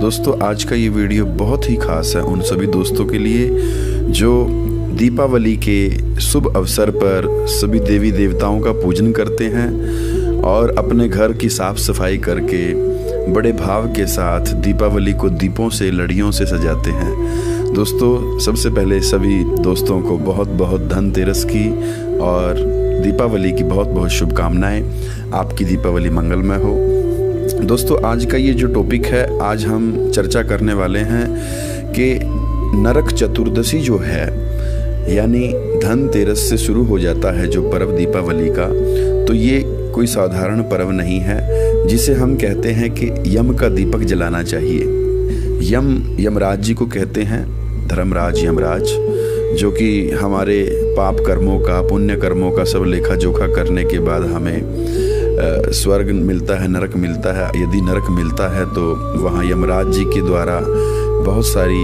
दोस्तों आज का ये वीडियो बहुत ही खास है उन सभी दोस्तों के लिए जो दीपावली के शुभ अवसर पर सभी देवी देवताओं का पूजन करते हैं और अपने घर की साफ सफाई करके बड़े भाव के साथ दीपावली को दीपों से लड़ियों से सजाते हैं। दोस्तों सबसे पहले सभी दोस्तों को बहुत बहुत धनतेरस की और दीपावली की बहुत बहुत शुभकामनाएं। आपकी दीपावली मंगलमय हो। दोस्तों आज का ये जो टॉपिक है, आज हम चर्चा करने वाले हैं कि नरक चतुर्दशी जो है यानी धनतेरस से शुरू हो जाता है जो पर्व दीपावली का, तो ये कोई साधारण पर्व नहीं है जिसे हम कहते हैं कि यम का दीपक जलाना चाहिए। यमराज जी को कहते हैं, धर्मराज यमराज, जो कि हमारे पाप कर्मों का पुण्य कर्मों का सब लेखा जोखा करने के बाद हमें स्वर्ग मिलता है, नरक मिलता है। यदि नरक मिलता है तो वहाँ यमराज जी के द्वारा बहुत सारी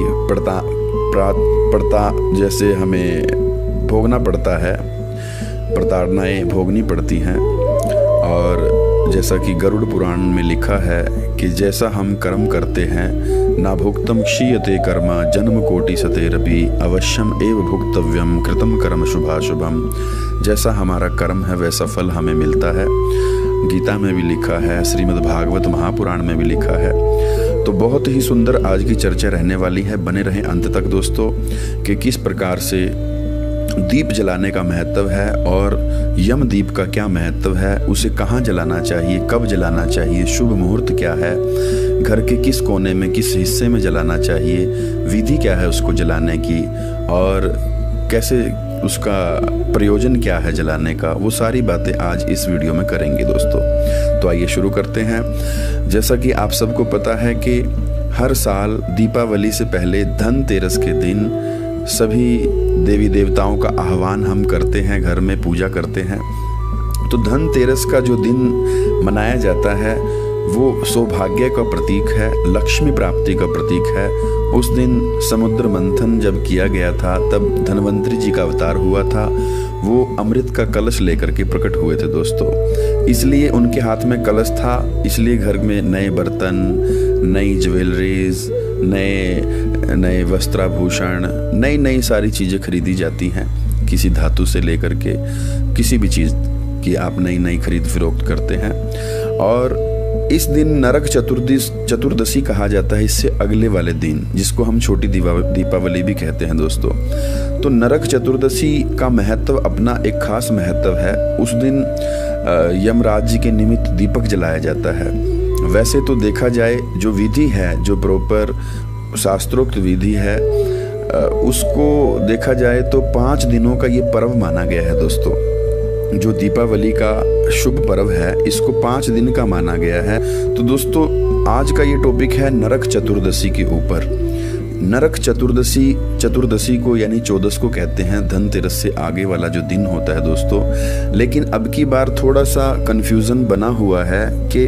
पड़ता जैसे हमें भोगना पड़ता है, प्रताड़नाएं भोगनी पड़ती हैं। और जैसा कि गरुड़ पुराण में लिखा है कि जैसा हम कर्म करते हैं, ना भुक्तम क्षीयते कर्म जन्म कोटि सतेरपि अवश्यम एव भुक्तव्यम कृतम कर्म शुभाशुभम। जैसा हमारा कर्म है वैसा फल हमें मिलता है। गीता में भी लिखा है, श्रीमद् भागवत महापुराण में भी लिखा है। तो बहुत ही सुंदर आज की चर्चा रहने वाली है। बने रहें अंत तक दोस्तों कि किस प्रकार से दीप जलाने का महत्व है और यम दीप का क्या महत्व है, उसे कहाँ जलाना चाहिए, कब जलाना चाहिए, शुभ मुहूर्त क्या है, घर के किस कोने में किस हिस्से में जलाना चाहिए, विधि क्या है उसको जलाने की और कैसे उसका प्रयोजन क्या है जलाने का, वो सारी बातें आज इस वीडियो में करेंगे दोस्तों। तो आइए शुरू करते हैं। जैसा कि आप सबको पता है कि हर साल दीपावली से पहले धनतेरस के दिन सभी देवी देवताओं का आह्वान हम करते हैं, घर में पूजा करते हैं। तो धनतेरस का जो दिन मनाया जाता है वो सौभाग्य का प्रतीक है, लक्ष्मी प्राप्ति का प्रतीक है। उस दिन समुद्र मंथन जब किया गया था तब धन्वंतरी जी का अवतार हुआ था। वो अमृत का कलश लेकर के प्रकट हुए थे दोस्तों, इसलिए उनके हाथ में कलश था, इसलिए घर में नए बर्तन, नई ज्वेलरीज, नए वस्त्राभूषण, नई सारी चीज़ें खरीदी जाती हैं। किसी धातु से लेकर के किसी भी चीज़ की आप नई खरीद फरोख्त करते हैं। और इस दिन नरक चतुर्दशी कहा जाता है, इससे अगले वाले दिन, जिसको हम छोटी दीपावली भी कहते हैं दोस्तों। तो नरक चतुर्दशी का महत्व अपना एक खास महत्व है। उस दिन यमराज जी के निमित्त दीपक जलाया जाता है। वैसे तो देखा जाए जो विधि है, जो प्रॉपर शास्त्रोक्त विधि है, उसको देखा जाए तो 5 दिनों का ये पर्व माना गया है दोस्तों। जो दीपावली का शुभ पर्व है इसको 5 दिन का माना गया है। तो दोस्तों आज का ये टॉपिक है नरक चतुर्दशी के ऊपर। नरक चतुर्दशी को यानी 14 को कहते हैं, धनतेरस से आगे वाला जो दिन होता है दोस्तों। लेकिन अब की बार थोड़ा सा कन्फ्यूज़न बना हुआ है कि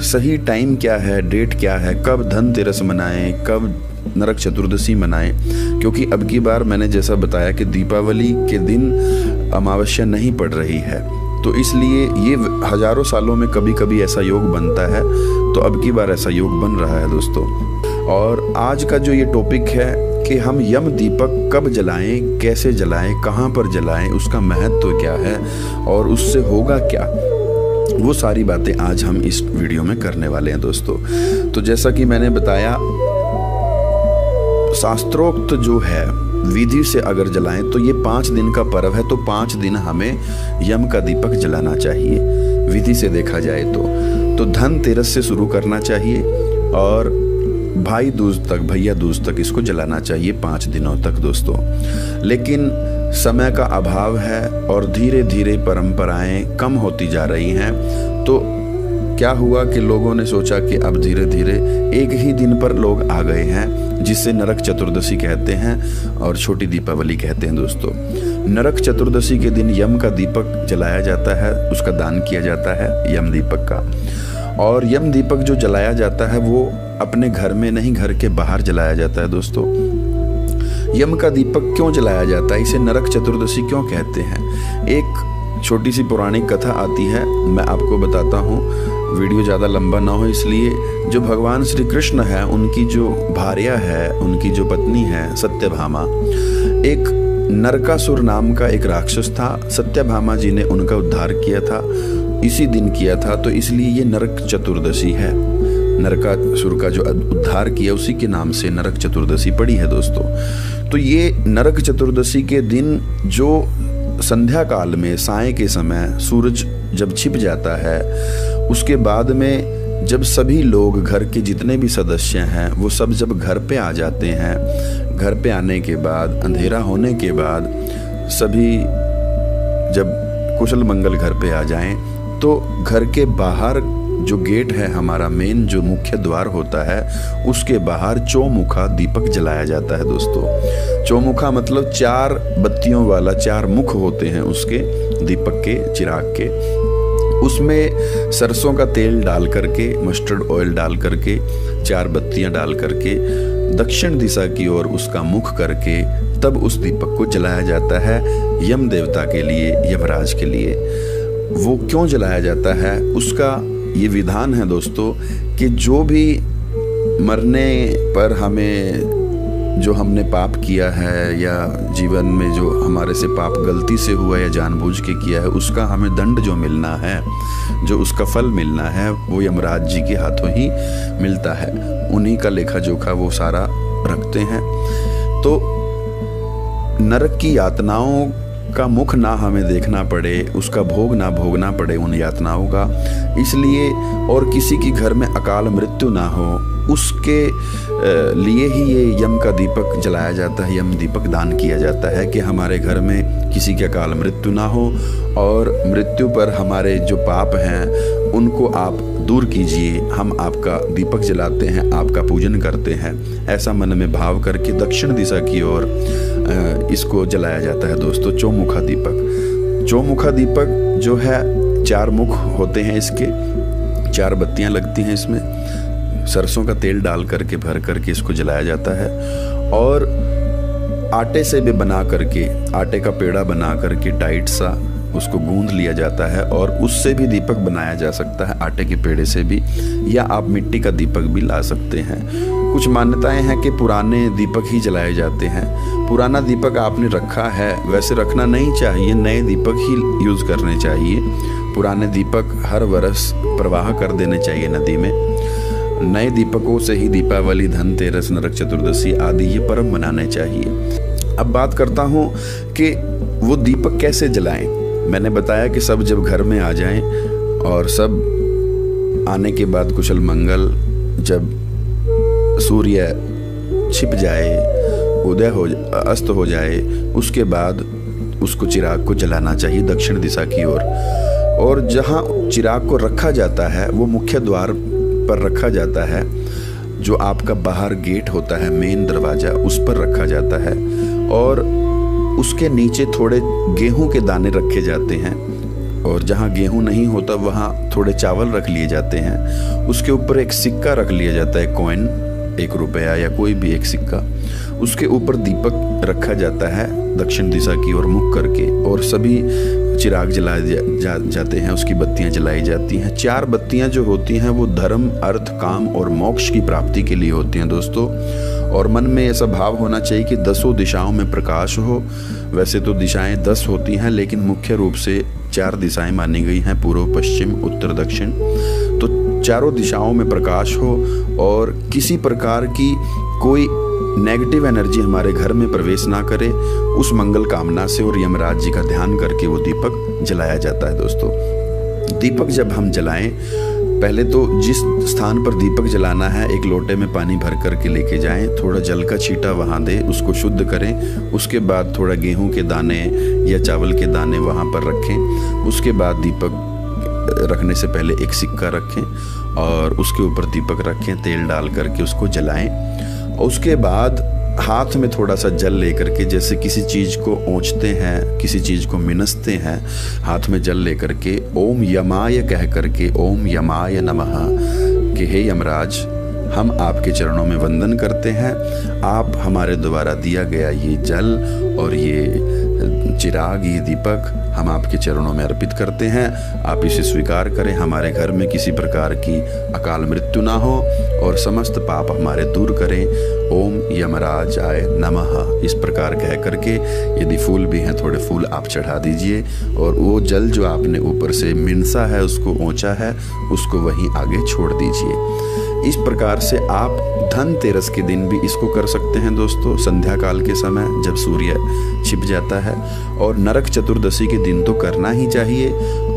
सही टाइम क्या है, डेट क्या है, कब धनतेरस मनाएं, कब नरक चतुर्दशी मनाएं। क्योंकि अब की बार मैंने जैसा बताया कि दीपावली के दिन अमावस्या नहीं पड़ रही है, तो इसलिए ये हजारों सालों में कभी कभी ऐसा योग बनता है। तो अब की बार ऐसा योग बन रहा है दोस्तों। और आज का जो ये टॉपिक है कि हम यम दीपक कब जलाएं, कैसे जलाएं, कहाँ पर जलाएं, उसका महत्व क्या है और उससे होगा क्या, वो सारी बातें आज हम इस वीडियो में करने वाले हैं दोस्तों। तो जैसा कि मैंने बताया, शास्त्रोक्त जो है विधि से अगर जलाएं तो ये 5 दिन का पर्व है, तो 5 दिन हमें यम का दीपक जलाना चाहिए विधि से देखा जाए तो धनतेरस से शुरू करना चाहिए और भाई दूज तक, भैया दूज तक इसको जलाना चाहिए 5 दिनों तक दोस्तों। लेकिन समय का अभाव है और धीरे धीरे परंपराएं कम होती जा रही हैं। तो क्या हुआ कि लोगों ने सोचा कि अब धीरे धीरे एक ही दिन पर लोग आ गए हैं, जिसे नरक चतुर्दशी कहते हैं और छोटी दीपावली कहते हैं दोस्तों। नरक चतुर्दशी के दिन यम का दीपक जलाया जाता है, उसका दान किया जाता है यम दीपक का। और यम दीपक जो जलाया जाता है वो अपने घर में नहीं, घर के बाहर जलाया जाता है दोस्तों। यम का दीपक क्यों जलाया जाता है, इसे नरक चतुर्दशी क्यों कहते हैं? एक छोटी सी पौराणिक कथा आती है, मैं आपको बताता हूँ, वीडियो ज़्यादा लंबा ना हो इसलिए। जो भगवान श्री कृष्ण है, उनकी जो भार्या है, उनकी जो पत्नी है सत्यभामा, एक नरकासुर नाम का एक राक्षस था। सत्यभामा जी ने उनका उद्धार किया था, इसी दिन किया था, तो इसलिए ये नरक चतुर्दशी है। नरकासुर का जो उद्धार किया उसी के नाम से नरक चतुर्दशी पड़ी है दोस्तों। तो ये नरक चतुर्दशी के दिन जो संध्या काल में साय के समय सूरज जब छिप जाता है, उसके बाद में जब सभी लोग, घर के जितने भी सदस्य हैं, वो सब जब घर पे आ जाते हैं, घर पे आने के बाद अंधेरा होने के बाद सभी जब कुशल मंगल घर पे आ जाएं, तो घर के बाहर जो गेट है हमारा, मेन जो मुख्य द्वार होता है, उसके बाहर चौमुखा दीपक जलाया जाता है दोस्तों। चौमुखा मतलब 4 बत्तियों वाला, 4 मुख होते हैं उसके दीपक के, चिराग के। उसमें सरसों का तेल डाल करके, मस्टर्ड ऑयल डाल करके, 4 बत्तियां डाल करके दक्षिण दिशा की ओर उसका मुख करके तब उस दीपक को जलाया जाता है यम देवता के लिए, यमराज के लिए। वो क्यों जलाया जाता है, उसका ये विधान है दोस्तों कि जो भी मरने पर हमें, जो हमने पाप किया है या जीवन में जो हमारे से पाप गलती से हुआ या जानबूझ के किया है, उसका हमें दंड जो मिलना है, जो उसका फल मिलना है, वो यमराज जी के हाथों ही मिलता है। उन्हीं का लेखा जोखा वो सारा रखते हैं। तो नरक की यातनाओं का मुख ना हमें देखना पड़े, उसका भोग ना भोगना पड़े उन यातनाओं का, इसलिए, और किसी की घर में अकाल मृत्यु ना हो, उसके लिए ही ये यम का दीपक जलाया जाता है, यम दीपक दान किया जाता है कि हमारे घर में किसी की अकाल मृत्यु ना हो और मृत्यु पर हमारे जो पाप हैं उनको आप दूर कीजिए। हम आपका दीपक जलाते हैं, आपका पूजन करते हैं, ऐसा मन में भाव करके दक्षिण दिशा की ओर इसको जलाया जाता है दोस्तों। चौमुखा दीपक, चौमुखा दीपक जो है 4 मुख होते हैं इसके, 4 बत्तियां लगती हैं इसमें, सरसों का तेल डाल करके भर करके इसको जलाया जाता है। और आटे से भी बना करके, आटे का पेड़ा बना करके टाइट सा उसको गूंद लिया जाता है, और उससे भी दीपक बनाया जा सकता है, आटे के पेड़े से भी, या आप मिट्टी का दीपक भी ला सकते हैं। कुछ मान्यताएं हैं कि पुराने दीपक ही जलाए जाते हैं। पुराना दीपक आपने रखा है, वैसे रखना नहीं चाहिए, नए दीपक ही यूज़ करने चाहिए। पुराने दीपक हर वर्ष प्रवाह कर देने चाहिए नदी में। नए दीपकों से ही दीपावली, धनतेरस, नरक चतुर्दशी आदि ये पर्व मनाने चाहिए। अब बात करता हूँ कि वो दीपक कैसे जलाएं। मैंने बताया कि सब जब घर में आ जाएं और सब आने के बाद कुशल मंगल, जब सूर्य छिप जाए, उदय हो, अस्त हो जाए, उसके बाद उसको चिराग को जलाना चाहिए दक्षिण दिशा की ओर। और जहाँ चिराग को रखा जाता है वो मुख्य द्वार पर रखा जाता है, जो आपका बाहर गेट होता है, मेन दरवाजा, उस पर रखा जाता है। और उसके नीचे थोड़े गेहूं के दाने रखे जाते हैं, और जहाँ गेहूं नहीं होता वहाँ थोड़े चावल रख लिए जाते हैं। उसके ऊपर एक सिक्का रख लिया जाता है, कॉइन, 1 रुपया या कोई भी एक सिक्का। उसके ऊपर दीपक रखा जाता है दक्षिण दिशा की ओर मुख करके, और सभी चिराग जलाए जाते हैं, उसकी बत्तियां जलाई जाती हैं। 4 बत्तियां जो होती हैं वो धर्म, अर्थ, काम और मोक्ष की प्राप्ति के लिए होती हैं दोस्तों। और मन में ऐसा भाव होना चाहिए कि 10 दिशाओं में प्रकाश हो। वैसे तो दिशाएं 10 होती हैं, लेकिन मुख्य रूप से 4 दिशाएं मानी गई हैं, पूर्व, पश्चिम, उत्तर, दक्षिण। तो चारों दिशाओं में प्रकाश हो और किसी प्रकार की कोई नेगेटिव एनर्जी हमारे घर में प्रवेश ना करे, उस मंगल कामना से और यमराज जी का ध्यान करके वो दीपक जलाया जाता है दोस्तों। दीपक जब हम जलाएं, पहले तो जिस स्थान पर दीपक जलाना है एक लोटे में पानी भर करके लेके जाएं, थोड़ा जल का छींटा वहाँ दें, उसको शुद्ध करें। उसके बाद थोड़ा गेहूं के दाने या चावल के दाने वहाँ पर रखें। उसके बाद दीपक रखने से पहले एक सिक्का रखें और उसके ऊपर दीपक रखें, तेल डाल करके उसको जलाएं। और उसके बाद हाथ में थोड़ा सा जल लेकर के, जैसे किसी चीज़ को ओंचते हैं, किसी चीज़ को मिनसते हैं, हाथ में जल लेकर के ओम यमाय कह करके, ओम यमाय नमः, कि हे यमराज, हम आपके चरणों में वंदन करते हैं। आप हमारे द्वारा दिया गया ये जल और ये चिराग, ये दीपक हम आपके चरणों में अर्पित करते हैं। आप इसे स्वीकार करें। हमारे घर में किसी प्रकार की अकाल मृत्यु ना हो और समस्त पाप हमारे दूर करें। ओम यमराजाय नमः। इस प्रकार कह करके यदि फूल भी हैं थोड़े फूल आप चढ़ा दीजिए और वो जल जो आपने ऊपर से मिनसा है, उसको ऊंचा है, उसको वहीं आगे छोड़ दीजिए। इस प्रकार से आप धनतेरस के दिन भी इसको कर सकते हैं दोस्तों, संध्या काल के समय जब सूर्य छिप जाता है। और नरक चतुर्दशी के दिन तो करना ही चाहिए,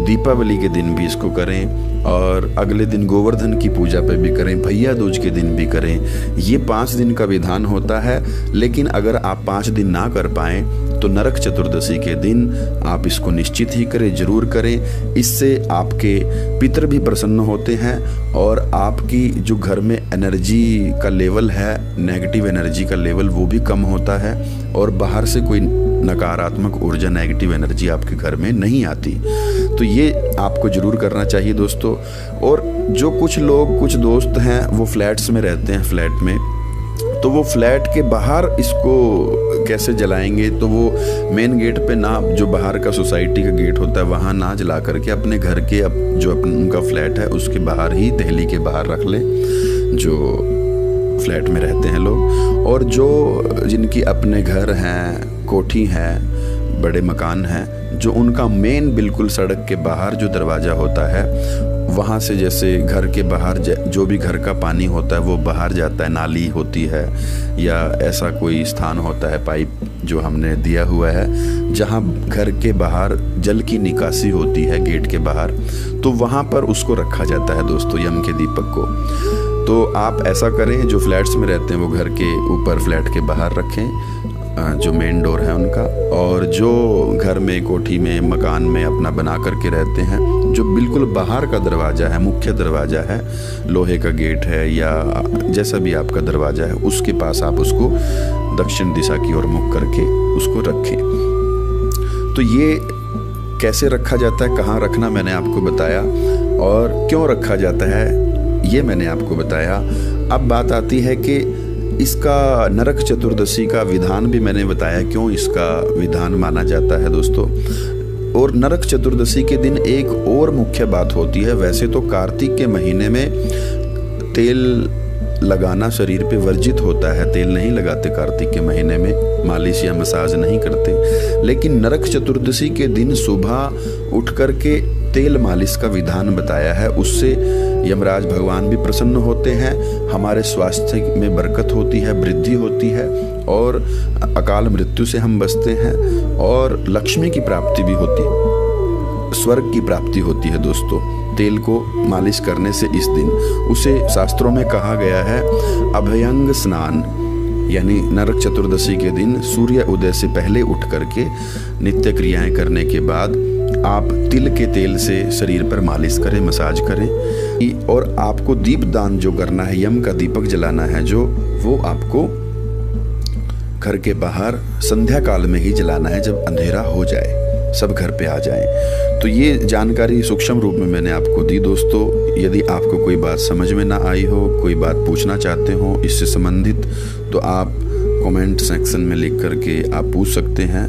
दीपावली के दिन भी इसको करें और अगले दिन गोवर्धन की पूजा पे भी करें, भैया दूज के दिन भी करें। ये 5 दिन का विधान होता है, लेकिन अगर आप 5 दिन ना कर पाएँ तो नरक चतुर्दशी के दिन आप इसको निश्चित ही करें, जरूर करें। इससे आपके पितर भी प्रसन्न होते हैं और आपकी जो घर में एनर्जी का लेवल है, नेगेटिव एनर्जी का लेवल, वो भी कम होता है और बाहर से कोई नकारात्मक ऊर्जा, नेगेटिव एनर्जी आपके घर में नहीं आती। तो ये आपको जरूर करना चाहिए दोस्तों। और जो कुछ लोग, कुछ दोस्त हैं वो फ्लैट्स में रहते हैं, फ्लैट में, तो वो फ्लैट के बाहर इसको कैसे जलाएंगे? तो वो मेन गेट पे ना, जो बाहर का सोसाइटी का गेट होता है वहाँ ना जला करके अपने घर के जो उनका फ्लैट है उसके बाहर ही, दहली के बाहर रख लें, जो फ्लैट में रहते हैं लोग। और जो जिनकी अपने घर हैं, कोठी हैं, बड़े मकान हैं, जो उनका मेन बिल्कुल सड़क के बाहर जो दरवाज़ा होता है, वहाँ से जैसे घर के बाहर जो भी घर का पानी होता है वो बाहर जाता है, नाली होती है या ऐसा कोई स्थान होता है, पाइप जो हमने दिया हुआ है जहाँ घर के बाहर जल की निकासी होती है गेट के बाहर, तो वहाँ पर उसको रखा जाता है दोस्तों, यम के दीपक को। तो आप ऐसा करें, जो फ्लैट्स में रहते हैं वो घर के ऊपर फ्लैट के बाहर रखें, जो मेन डोर है उनका। और जो घर में, कोठी में, मकान में अपना बना करके रहते हैं, जो बिल्कुल बाहर का दरवाज़ा है, मुख्य दरवाज़ा है, लोहे का गेट है या जैसा भी आपका दरवाज़ा है, उसके पास आप उसको दक्षिण दिशा की ओर मुख करके उसको रखें। तो ये कैसे रखा जाता है, कहाँ रखना मैंने आपको बताया, और क्यों रखा जाता है ये मैंने आपको बताया। अब बात आती है कि इसका नरक चतुर्दशी का विधान भी मैंने बताया, क्यों इसका विधान माना जाता है दोस्तों। और नरक चतुर्दशी के दिन एक और मुख्य बात होती है। वैसे तो कार्तिक के महीने में तेल लगाना शरीर पे वर्जित होता है, तेल नहीं लगाते कार्तिक के महीने में, मालिश या मसाज नहीं करते, लेकिन नरक चतुर्दशी के दिन सुबह उठ करके तेल मालिश का विधान बताया है। उससे यमराज भगवान भी प्रसन्न होते हैं, हमारे स्वास्थ्य में बरकत होती है, वृद्धि होती है और अकाल मृत्यु से हम बचते हैं और लक्ष्मी की प्राप्ति भी होती है, स्वर्ग की प्राप्ति होती है दोस्तों, तेल को मालिश करने से इस दिन। उसे शास्त्रों में कहा गया है अभयंग स्नान, यानी नरक चतुर्दशी के दिन सूर्य उदय से पहले उठ करके नित्य क्रियाएं करने के बाद आप तिल के तेल से शरीर पर मालिश करें, मसाज करें। और आपको दीप दान जो करना है, यम का दीपक जलाना है जो, वो आपको घर के बाहर संध्या काल में ही जलाना है, जब अंधेरा हो जाए, सब घर पे आ जाएं। तो ये जानकारी सूक्ष्म रूप में मैंने आपको दी दोस्तों। यदि आपको कोई बात समझ में ना आई हो, कोई बात पूछना चाहते हो इससे संबंधित, तो आप कमेंट सेक्शन में लिख करके आप पूछ सकते हैं।